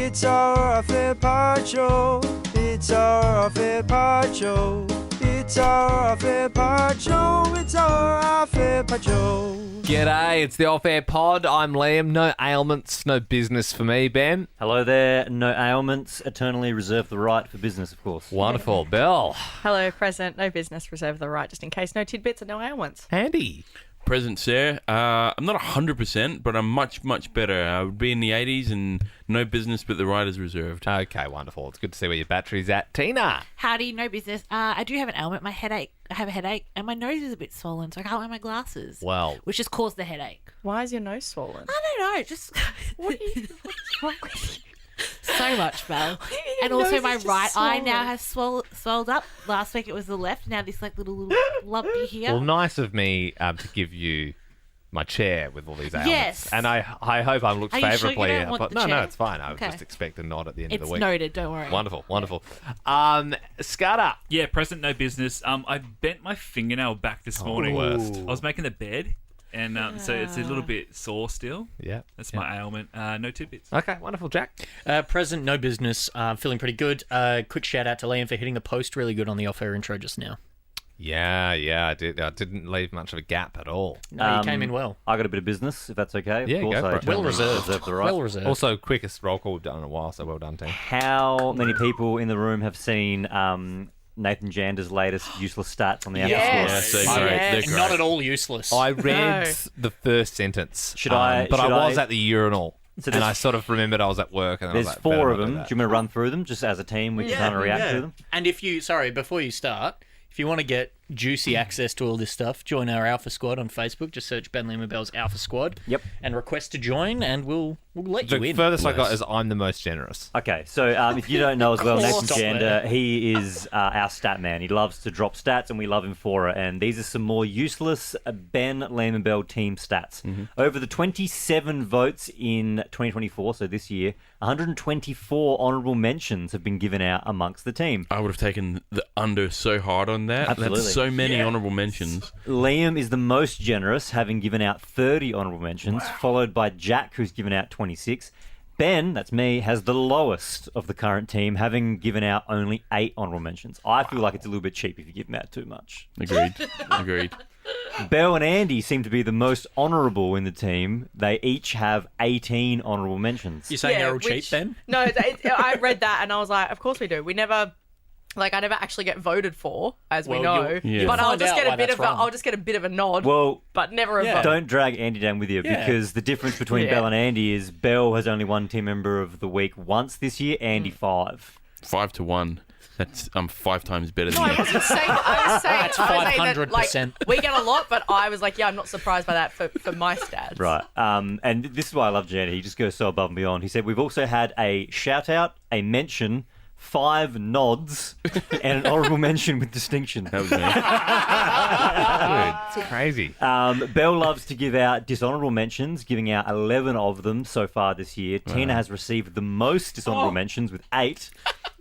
It's our fair part show. It's our fair part show. It's our fair part show. It's our fair part show. G'day, it's the Off-Air Pod. I'm Liam. No ailments, no business for me, Ben. Hello there. No ailments. Eternally reserve the right for business, of course. Wonderful. Bill. Hello, present. No business, reserve the right, just in case. No tidbits and no ailments. Andy. Present, sir. I'm not 100%, but I'm much, much better. I would be in the 80s and no business, but the right is reserved. Okay, wonderful. It's good to see where your battery's at. Tina. Howdy, no business. I do have an ailment. I have a headache, and my nose is a bit swollen, so I can't wear my glasses. Well. Which has caused the headache. Why is your nose swollen? I don't know. Just what's wrong with you? So much, Belle. And Your also nose my is just right eye now swollen. has swelled up. Last week it was the left. Now this little lumpy here. Well, nice of me to give you my chair with all these ailments. Yes. And I hope I'm looked Are you sure you favourably. don't want the No, chair? it's fine. I would Okay. just expect a nod at the end of It's the week. noted. Don't worry. Wonderful, wonderful. Scudder. Yeah, present, no business. I bent my fingernail back this morning. worst. I was making the bed, and so it's a little bit sore still. Yeah. That's my ailment. No tidbits. Okay, wonderful, Jack. Present, no business. Feeling pretty good. Quick shout out to Liam for hitting the post really good on the off-air intro just now. Yeah, I did. I didn't leave much of a gap at all. No, you came in well. I got a bit of business, if that's okay. Of Yeah, course, go for I it. eternally Well reserved. reserve the right. Well reserved. Also, quickest roll call we've done in a while, so well done, team. How many people in the room have seen Nathan Jander's latest useless stats on the Apple Yes. Store? Yeah, so great. Yes. They're And great. not at all useless. I read No. the first sentence. Should I- But should I was I- at the urinal. So And there's- I sort of remembered I was at work. And I There's was like, four better of not them. do Do that. you want me to run through them just as a team? We can kind of react to them. And if you, before you start, if you want to get juicy access to all this stuff, join our Alpha Squad on Facebook. Just search Ben Lima Bell's Alpha Squad. Yep. And request to join, and we'll let you The in. furthest I got is I'm the most generous. Okay, so if you don't know as well, Nathan Stop Jander, there. he is our stat man. He loves to drop stats, and we love him for it. And these are some more useless Ben Lehman Bell team stats. Over the 27 votes in 2024, so this year, 124 honourable mentions have been given out amongst the team. I would have taken the under so hard on that. Absolutely. That's so many honourable mentions. Liam is the most generous, having given out 30 honourable mentions, followed by Jack, who's given out 26. Ben, that's me, has the lowest of the current team, having given out only 8 honourable mentions. I feel like it's a little bit cheap if you give them out too much. Agreed. Belle and Andy seem to be the most honourable in the team. They each have 18 honourable mentions. You're saying they're all cheap, which- Ben? No, I read that and I was like, of course we do. We never... I never actually get voted for, as we Well, know. you'll But I'll find just out get why a bit that's of a, wrong. I'll just get a bit of a nod, Well, but never a vote. don't drag Andy down with you, Yeah. because the difference between Yeah. Belle and Andy is Belle has only won Team Member of the Week once this year, Andy 5. 5-1. I'm 5 times better than No, I you. wasn't saying. I was saying. That's I was saying that, 500%. we get a lot, but I was like, yeah, I'm not surprised by that for my stats. Right. And this is why I love Janet. He just goes so above and beyond. He said, we've also had a shout out, a mention, 5 nods, and an honourable mention with distinction. That was me. Dude, it's crazy. Belle loves to give out dishonourable mentions, giving out 11 of them so far this year. Tina has received the most dishonourable mentions with 8,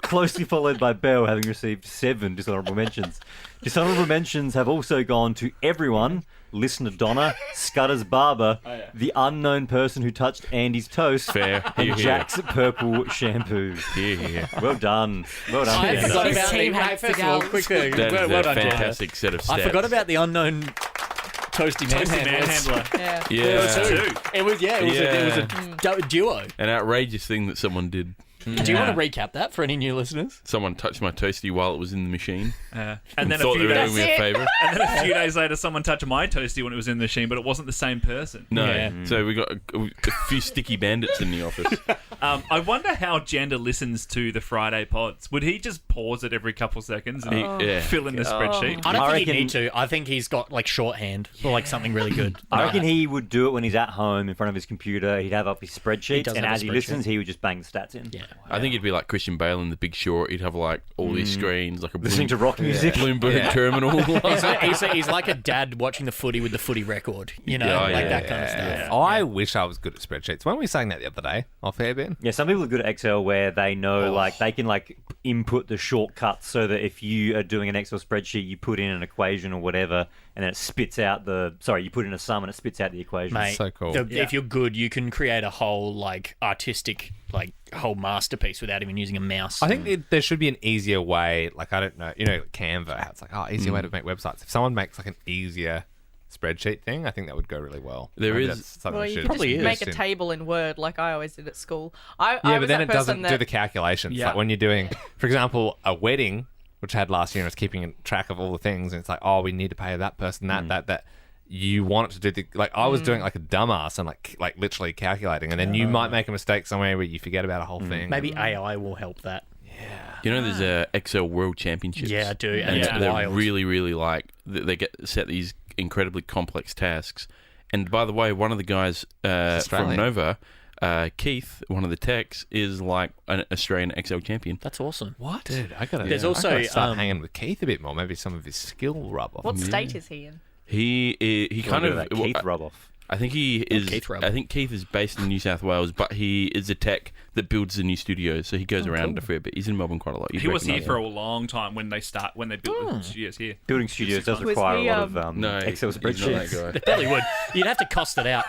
closely followed by Belle having received 7 dishonourable mentions. Dishonourable mentions have also gone to everyone. Listener Donna, Scudder's barber, the unknown person who touched Andy's toast, Fair. and Here, here. Jack's purple shampoo. Here. Well done. Well done. I Jander. forgot This about team the... has First to of all, go. quick thing. That is Well a done, Jack. fantastic set of stats. I forgot about the unknown toasty manhandlers. Manhandler. Yeah. Yeah. It was a duo. An outrageous thing that someone did. Do you want to recap that for any new listeners? Someone touched my toasty while it was in the machine. And then a thought few they were days, doing me a favour. and then a few days later, someone touched my toasty when it was in the machine, but it wasn't the same person. No. Yeah. So we got a few sticky bandits in the office. I wonder how Jander listens to the Friday pods. Would he just pause it every couple seconds and Yeah. fill in the spreadsheet? I don't I think he'd reckon- need to. I think he's got shorthand or something really good. I reckon he would do it when he's at home in front of his computer. He'd have up his spreadsheet, does and have a as he spreadsheet. listens, he would just bang the stats in. Yeah. I think it'd be like Christian Bale in The Big Short. He'd have like all these screens, like a Listening to rock music. Bloomberg terminal. He's like a dad watching the footy with the footy record, Yeah, that kind of stuff. I wish I was good at spreadsheets. Weren't we saying that the other day off air, Ben? Yeah, some people are good at Excel where they know, like, they can, like, input the shortcuts so that if you are doing an Excel spreadsheet, you put in an equation or whatever, and then it spits out you put in a sum and it spits out the equation. Mate, So cool. If you're good, you can create a whole like artistic, like whole masterpiece without even using a mouse. I think there should be an easier way. Like, I don't know, Canva, how it's like, easier way to make websites. If someone makes like an easier spreadsheet thing, I think that would go really well. There Maybe is- that's something Well, we you should could just Probably is. make a invest in. table in Word like I always did at school. I Yeah, was but then that it doesn't person do the calculations. Yeah. Like when you're doing, for example, a wedding, which I had last year, and I was keeping track of all the things, and it's like, we need to pay that person that. You want it to do I was doing like a dumbass and like literally calculating, and then you might make a mistake somewhere where you forget about a whole thing. maybe AI will help that. You know, there's a Excel World Championships. Yeah, I do, and And it's they're wild. really, really they get set these incredibly complex tasks. And by the way, one of the guys from Australian. Nova, Keith, one of the techs, is like an Australian Excel champion. That's awesome. What? Dude, I gotta. There's I also, gotta start um, hanging with Keith a bit more. Maybe some of his skill rub off. What state is he in? He kind of that Keith rub off. I think he is. Keith Rub. I think Keith is based in New South Wales, but he is a tech that builds the new studios, so he goes around a fair bit. He's in Melbourne quite a lot. You'd He was here recognise for him. a long time when they built the studios here. Building studios does Was require he, a lot of No, Excel he's not spreadsheets. that guy. It probably would. You'd have to cost it out.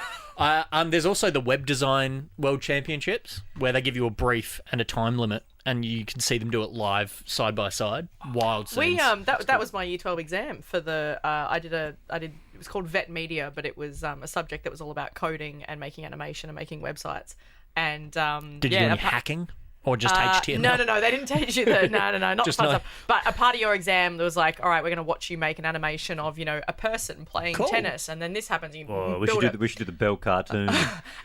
There's also the Web Design World Championships where they give you a brief and a time limit, and you can see them do it live side by side. Wild scenes. That was my Year 12 exam for the I did it was called Vet Media, but it was a subject that was all about coding and making animation and making websites. And Did you do any hacking or just HTML? No, they didn't teach you that. No, not Just the fun no. stuff. But a part of your exam, there was like, all right, we're going to watch you make an animation of, a person playing Cool. tennis, and then this happens. You Oh, we build it. should do the Bell cartoon.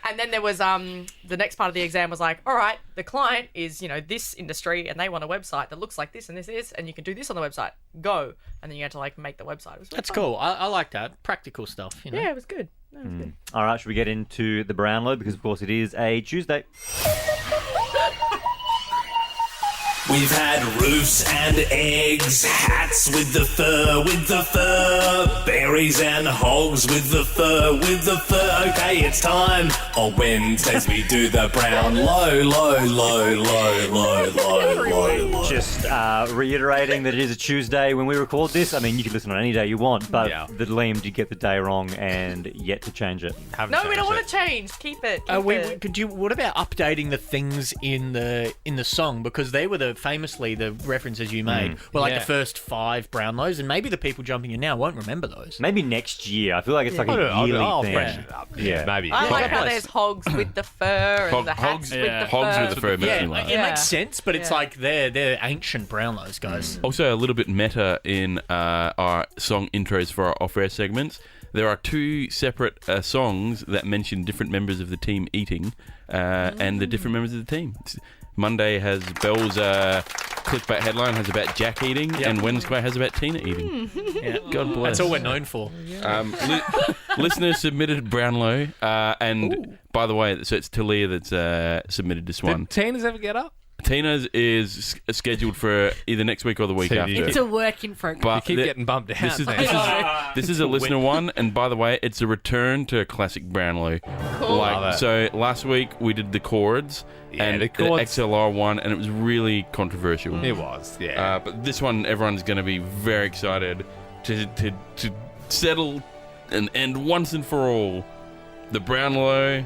And then there was the next part of the exam was like, all right, the client is this industry, and they want a website that looks like this and this is, and you can do this on the website. Go, and then you had to like make the website. It was really That's fun. cool. I like that. Practical stuff, Yeah, it was good. It was good. All right, should we get into the Brownlow? Because, of course, it is a Tuesday. We've had roofs and eggs, hats with the fur, berries and hogs with the fur. Okay, it's time. On Wednesdays we do the brown low. Just reiterating that it is a Tuesday when we record this. I mean, you can listen on any day you want, but the Liam did get the day wrong and yet to change it. Haven't No, we don't changed want to change. Keep it. Keep it. What about updating the things in the song, because they were famously the references you made were like the first 5 Brownlows, and maybe the people jumping in now won't remember those. Maybe next year. I feel like it's like a I'll yearly thing. freshen it up. Yeah. Maybe. I like how bless. there's hogs with the fur and the hats Hogs- with the Hogs fur. with the fur makes me laugh. It makes sense, but it's Yeah. like they're ancient Brownlows, guys. Also, a little bit meta in our song intros for our off-air segments. There are 2 separate songs that mention different members of the team eating, and the different members of the team. Monday has Bell's clickbait headline has about Jack eating, and Wednesday has about Tina eating. Yeah. God bless. That's all we're known for. Listeners submitted Brownlow, and by the way, so it's Talia that's submitted this one. Did Tina's ever get up? Tina's is scheduled for either next week or the week So after. It's a work in progress. But You keep the- getting bumped out. This is, Tina. this is a listener one, and by the way, it's a return to a classic Brownlow. Love Like, it. so last week we did the chords, Yeah, and the chords- XLR one, and it was really controversial. It was, yeah. But this one, everyone's going to be very excited to settle and end once and for all the Brownlow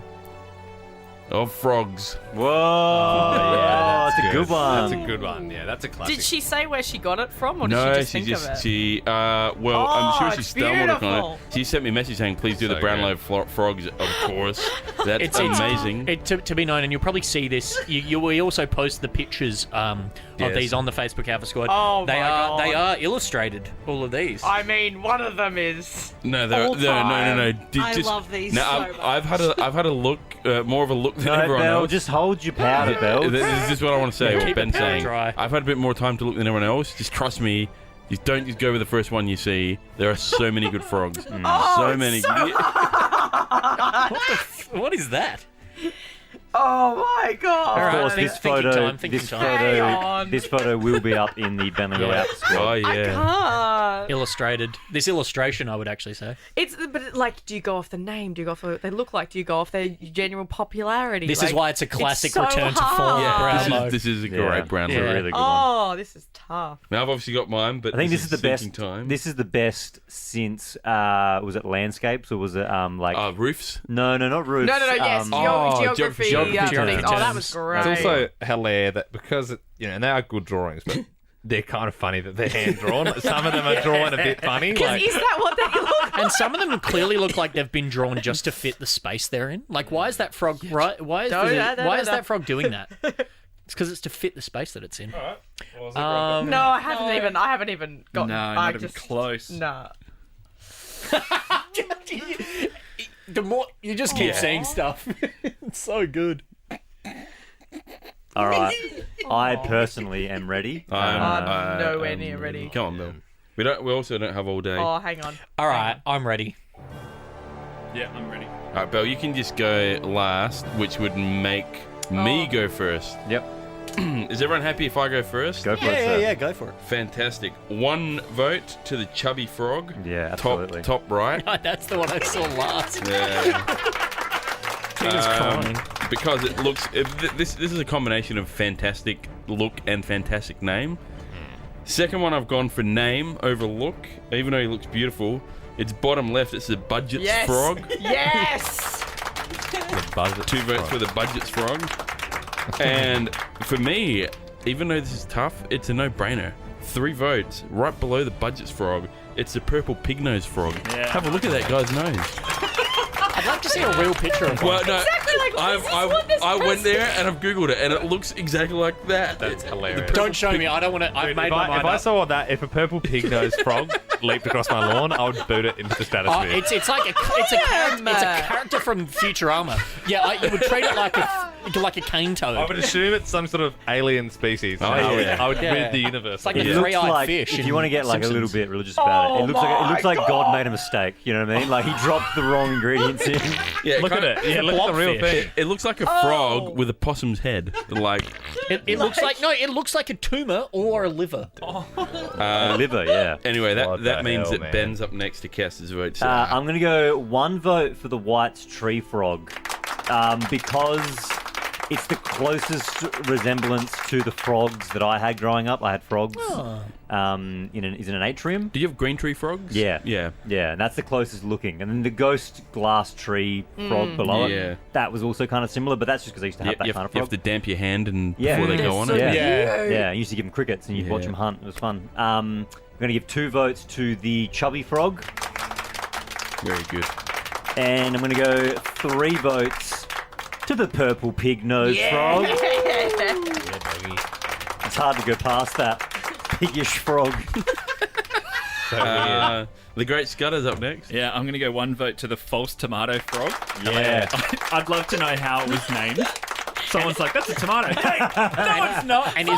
of frogs. Whoa, that's a good one. That's a good one. Yeah, that's a classic. Did she say where she got it from, or did No, she just think of it? Well, I'm Oh, sure she it's stumbled upon beautiful. it. She sent me a message saying, please do the So Brownlow frogs, of course. That's amazing. To be known, and you'll probably see this. We also post the pictures of Yes. these on the Facebook Alpha Squad. Oh, they my are God. they are illustrated. All of these. I mean, one of them is. No, all no. time. I love these No, so much. I've had a look, more of a look than No, everyone Bell, else. just hold your powder, Bell. This is what I want to say. Yeah, What keep Ben's the powder saying. dry. I've had a bit more time to look than everyone else. Just trust me. Just don't just go with the first one you see. There are so many good frogs. So many. What is that? Oh my god! Of Alright, course, think- this thinking photo, time, thinking this time. Hang photo, on. this photo will be up in the Benlinger Alpha Oh Squad. yeah. I illustrated. This illustration, I would actually say. But do you go off the name? Do you go off what they look like? Do you go off their general popularity? This is why it's a classic so return to form. hard. Brownlow. This is a great Brownlow. It's a really good one. Oh, this is tough. Now I've obviously got mine, but I think this is the best. sinking time. This is the best since was it landscapes or was it roofs. No, not roofs. No. Yes, geography. geography things. terms. Oh, that was great. It's also hilarious that because and they are good drawings, but they're kind of funny that they're hand drawn. Some of them are drawn a bit funny. Is that what they look like? And some of them clearly look like they've been drawn just to fit the space they're in. Like, why is that frog right? Why is that frog doing that? It's because it's to fit the space that it's in. All right. No, I haven't even got. No, not even close. Nah. The more you just keep seeing stuff, it's so good. All right. I personally am ready. I'm nowhere near ready. Come on, Bill. We also don't have all day. Oh, hang on. All right, I'm ready. Yeah, I'm ready. All right, Bill, you can just go last, which would make me go first. Yep. Is everyone happy if I go first? Go for it, sir. Yeah, go for it. Fantastic. 1 vote to the chubby frog. Yeah, absolutely. Top right. That's the one I saw last. Yeah. Tina's crying. Because it looks... This is a combination of fantastic look and fantastic name. Second one, I've gone for name over look. Even though he looks beautiful, it's bottom left. It's the Budgets frog. Yes. 2 votes for the Budgets frog. And for me, even though this is tough, it's a no-brainer. 3 votes right below the Budgets frog. It's the purple pig nose frog. Yeah. Have a look at that guy's nose. I'd like to see a real picture of one. Well, no, Exactly like I went there and I've googled it, and it looks exactly like that. That's hilarious. Don't show me. I don't want to. I've made my mind If I up. saw that, if a purple pig-nosed frog leaped across my lawn, I would boot it into the stratosphere. It's a character from Futurama. Yeah, you would treat it like a cane toad. I would assume it's some sort of alien species. Oh, and yeah. I would Yeah. rid the universe. It's like of the it. It looks three-eyed like, fish if in you want to get like a Simpsons. little bit religious about it, it looks like God made a mistake. You know what I mean? Like he dropped the wrong ingredients in. Yeah, Look at it. Yeah, look at the real blobfish. thing. It looks like a frog with a possum's head. Like, It looks like it looks like a tumor or a liver. Liver, yeah. anyway, What that the means hell, that man? Ben's up next to cast his vote. So, I'm going to go 1 vote for the White's tree frog because it's the closest resemblance to the frogs that I had growing up. I had frogs in an atrium. do you have green tree frogs? Yeah. Yeah. Yeah, and that's the closest looking. And then the ghost glass tree frog below Yeah. it, that was also kind of similar, but that's just because I used to have that you kind of have frog. to damp your hand Yeah. before they go on it. Yeah. Yeah, I used to give them crickets and you'd watch Yeah. them hunt. It was fun. I'm going to give 2 votes to the chubby frog, Very good. and I'm going to go 3 votes to the purple pig nose frog. It's hard to go past that piggish frog. The Great Scudder's up next. Yeah, I'm going to go 1 vote to the false tomato frog. Yeah. I'd love to know how it was named. Someone's like, that's a tomato. Hey, no, it's not. And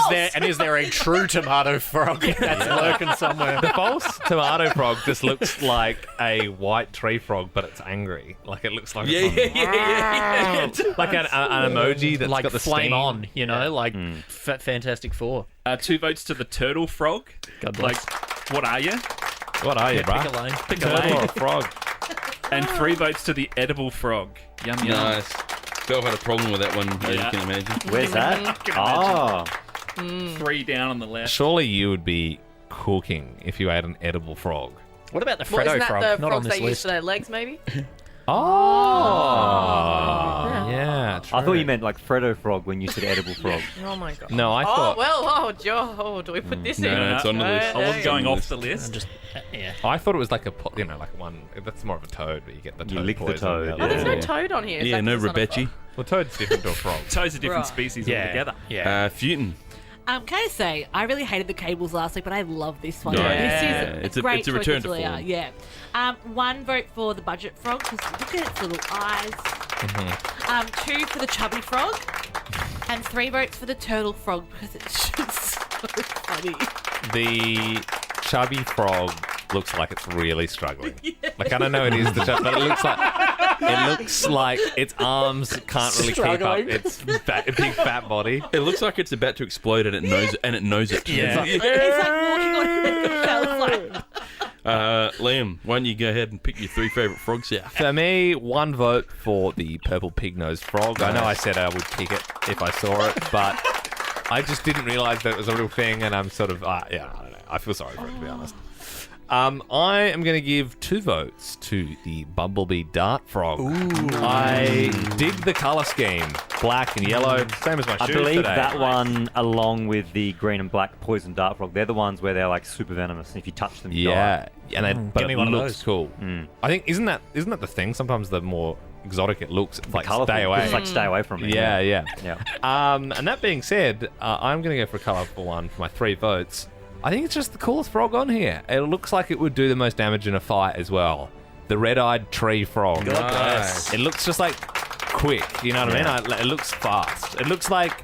is there a true tomato frog that's lurking somewhere? The false tomato frog just looks like a white tree frog, but it's angry. Like it looks like it's like an emoji that's Like got the flame steam. on, you know, like Fantastic Four. 2 votes to the turtle frog. God bless. Like, what are you? What are you, Pick bruh? a lane. Pick a Turtle lane. or a frog? And 3 votes to the edible frog. Yum, yum. Nice. Bill had a problem with that one, as you Yeah. can imagine. Where's that? can Oh. 3 down on the left. Surely you would be cooking if you ate an edible frog. What about the Well, Freddo isn't that frog? the Not on frogs this they use list. for their legs, maybe? Oh, yeah. I thought you meant like Freddo frog when you said edible frog. Oh my god. No, I Oh thought. well. Do we put this in? No, it's on the list. I wasn't going go. off the list. Just yeah. I thought it was like like one. That's more of a toad, but you get the toad. You lick the poison. toad, Oh, there's Yeah. no toad on here. Is Yeah, that no 'cause it's not a Rebecci. frog? Well, toad's different to a frog. Toads are different Right. species Yeah. altogether. Yeah. Futon. Can I say, I really hated the cables last week, but I love this one. Yeah. This It's is a- a great it's a choice return of to Julia. form. Yeah. 1 vote for the budget frog, because look at its little eyes. 2 for the chubby frog. And 3 votes for the turtle frog, because it's just so funny. The chubby frog looks like it's really struggling. Like I don't know it is the chubby, but it looks like its arms can't really keep Struggling. up its big fat body. It looks like it's about to explode, and it knows it. Yeah. It's like walking on eggshells, like... Liam, why don't you go ahead and pick your 3 favourite frogs out? For me, 1 vote for the purple pig-nosed frog. I know I said I would kick it if I saw it, but I just didn't realise that it was a real thing, and I'm sort of, I don't know. I feel sorry for it, to be honest. I am going to give 2 votes to the bumblebee dart frog. I dig the colour scheme. Black and yellow, same as my shoes I believe today. that one, along with the green and black poison dart frog, they're the ones where they're like super venomous, and if you touch them, you die. Yeah, and but Give me it one of looks those. cool. I think isn't that the thing? Sometimes the more exotic it looks, it's like Colourful, stay away. It's like stay away from it. Yeah. Yeah. And that being said, I'm going to go for a colourful one for my 3 votes. I think it's just the coolest frog on here. It looks like it would do the most damage in a fight as well. The red-eyed tree frog. God bless. It looks just like quick. You know what I mean? It looks fast. It looks like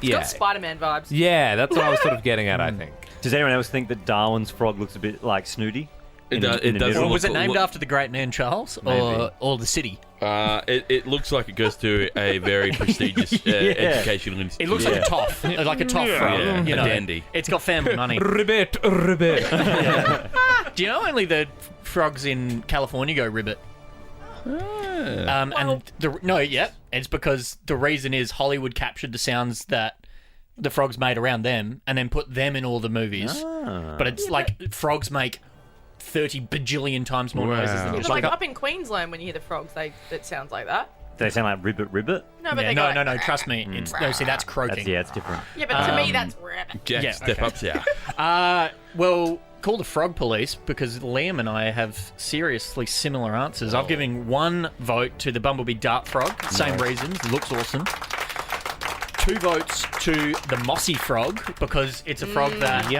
Got Spider-Man vibes. Yeah, that's what I was sort of getting at. I think. Does anyone else think that Darwin's frog looks a bit like Snooty? It In the does middle? look- Was it named after the great man Charles or the city? It looks like it goes to a very prestigious educational institution. It looks like a toff, like a toff frog. Yeah, You a know, dandy. It's got family money. Ribbit. Do you know only the frogs in California go ribbit? It's because the reason is Hollywood captured the sounds that the frogs made around them and then put them in all the movies. But it's frogs make 30 bajillion times more noises than Yeah, the but like up in Queensland, when you hear the frogs, it sounds like that. They sound like ribbit. No, but they go like, no, trust me. See, that's croaking. It's different. Yeah, but to me, that's rabbit. Jack, Yeah, step okay. up, yeah. Well, call the frog police because Liam and I have seriously similar answers. I'm giving 1 vote to the bumblebee dart frog. Same reasons. Looks awesome. 2 votes to the mossy frog because it's a frog that...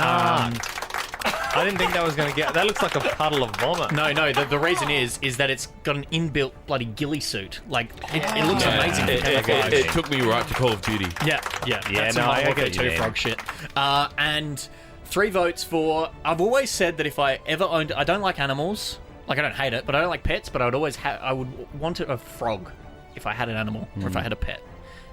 I didn't think that was going to get... That looks like a puddle of vomit. No, the reason is that it's got an inbuilt bloody ghillie suit. Like, it looks amazing for camouflage. It took me right to Call of Duty. Yeah. That's no, some I Modern Warfare get you 2 there. frog shit. And 3 votes for... I've always said that if I ever owned... I don't like animals. Like, I don't hate it, but I don't like pets, but I would always I would want a frog if I had an animal or if I had a pet.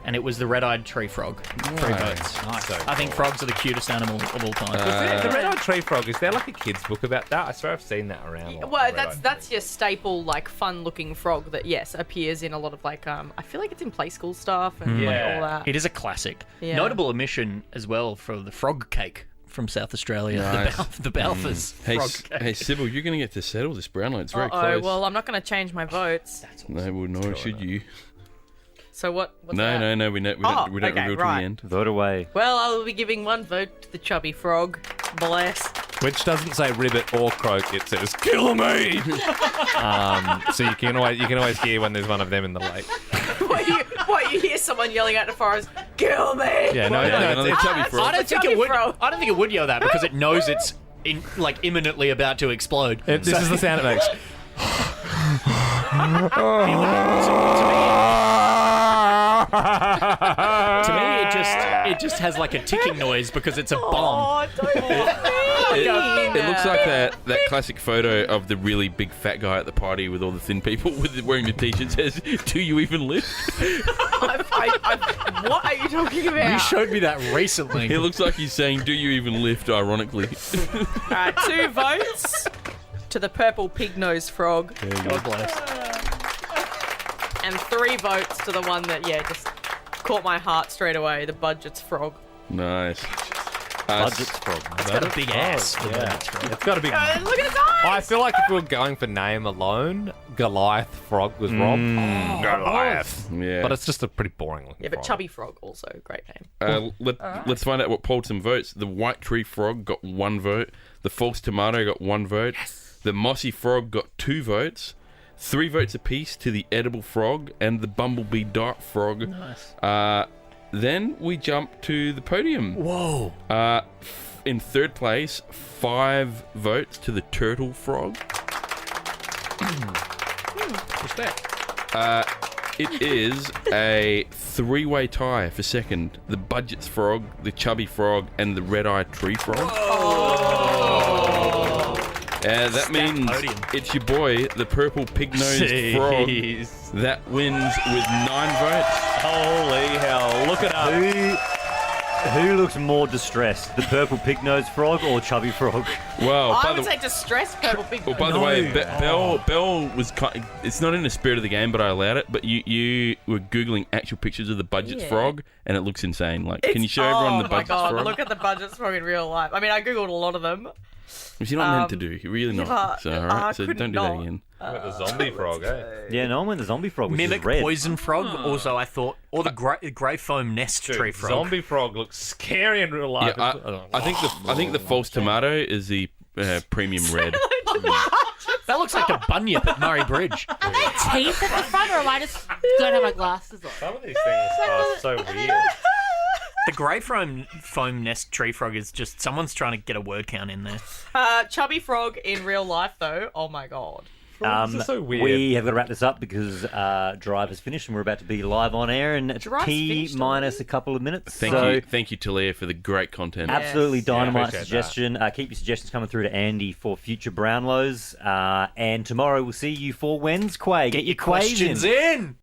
And it was the red-eyed tree frog. 3 votes. Nice. I think frogs are the cutest animal of all time. The red-eyed tree frog, is there like a kid's book about that? I swear I've seen that around. a lot, Well, the red-eyed that's your staple, like, fun-looking frog that, yes, appears in a lot of, like, I feel like it's in play school stuff and like, all that. It is a classic. Yeah. Notable omission as well for the frog cake from South Australia. Nice. The Balfours frog cake. Hey, Sybil, you're going to get to settle this Brownlow. It's very Uh-oh, close. well, I'm not going to change my votes. No, well, nor should you. So what's that? No, we don't Oh, reveal okay, till right. the end. Vote away. Well, I will be giving 1 vote to the chubby frog. Bless. Which doesn't say ribbit or croak, it says kill me. So you can always hear when there's one of them in the lake. What, you hear someone yelling out the forest, kill me! Yeah, no, Another chubby frog. I don't think chubby it would. frog. I don't think it would yell that because it knows it's imminently about to explode. This is the sound it makes. To me, it just has like a ticking noise because it's a bomb. Oh, don't It looks like that classic photo of the really big fat guy at the party with all the thin people wearing the t-shirt says, "Do you even lift?" what are you talking about? You showed me that recently. It looks like he's saying, "Do you even lift?" Ironically. Alright, 2 votes to the purple pig-nosed frog. God bless. And 3 votes to the one that, just caught my heart straight away, the budget's frog. Nice. Budget's frog. It's got a big ass. It's got a big... Look at his eyes! I feel like if we were going for name alone, Goliath frog was Rob. Goliath. Yeah. But it's just a pretty boring looking Yeah, but frog. chubby frog also, great name. Let's find out what polled some votes. The white tree frog got 1 vote. The false tomato got 1 vote. The mossy frog got 2 votes. 3 votes apiece to the edible frog and the bumblebee dart frog. Nice. Then we jump to the podium. Whoa. In 3rd place, 5 votes to the turtle frog. Respect. It is a 3-way tie for 2nd. The budget's frog, the chubby frog, and the red-eyed tree frog. That means podium. it's your boy, the purple pig-nosed frog, that wins with 9 votes. Holy hell. Look at us. Who looks more distressed, the purple pig-nosed frog or chubby frog? Well, I by would the say distressed purple pig. well, by the way, Bell was. It's not in the spirit of the game, but I allowed it. But you were googling actual pictures of the Budget's frog, and it looks insane. Like, can you show everyone the Budget's Oh my god, frog? look at the Budget's frog in real life. I mean, I googled a lot of them. Which you're not meant to do. You're really not. but So, all I right. So could don't do not. that again. The zombie frog, eh? Yeah, no one went the zombie frog, which Mimic is red. poison frog. Also, I thought, or the grey foam nest tree frog. Zombie frog looks scary in real life. Yeah, I think the false tomato is the premium red. That looks like the bunyip at Murray Bridge. Are there teeth at the front, or am I just don't have my glasses on? Some of these things are so weird. The grey foam nest tree frog is just someone's trying to get a word count in there. Chubby frog in real life, though. Oh my god. This is so weird. We have got to wrap this up because Drive has finished and we're about to be live on air in Drive's T finished minus a couple of minutes. Thank you, Talia, for the great content. Absolutely Yes. dynamite appreciate suggestion. Keep your suggestions coming through to Andy for future Brownlows. And tomorrow we'll see you for Wens Quay. Get your questions in.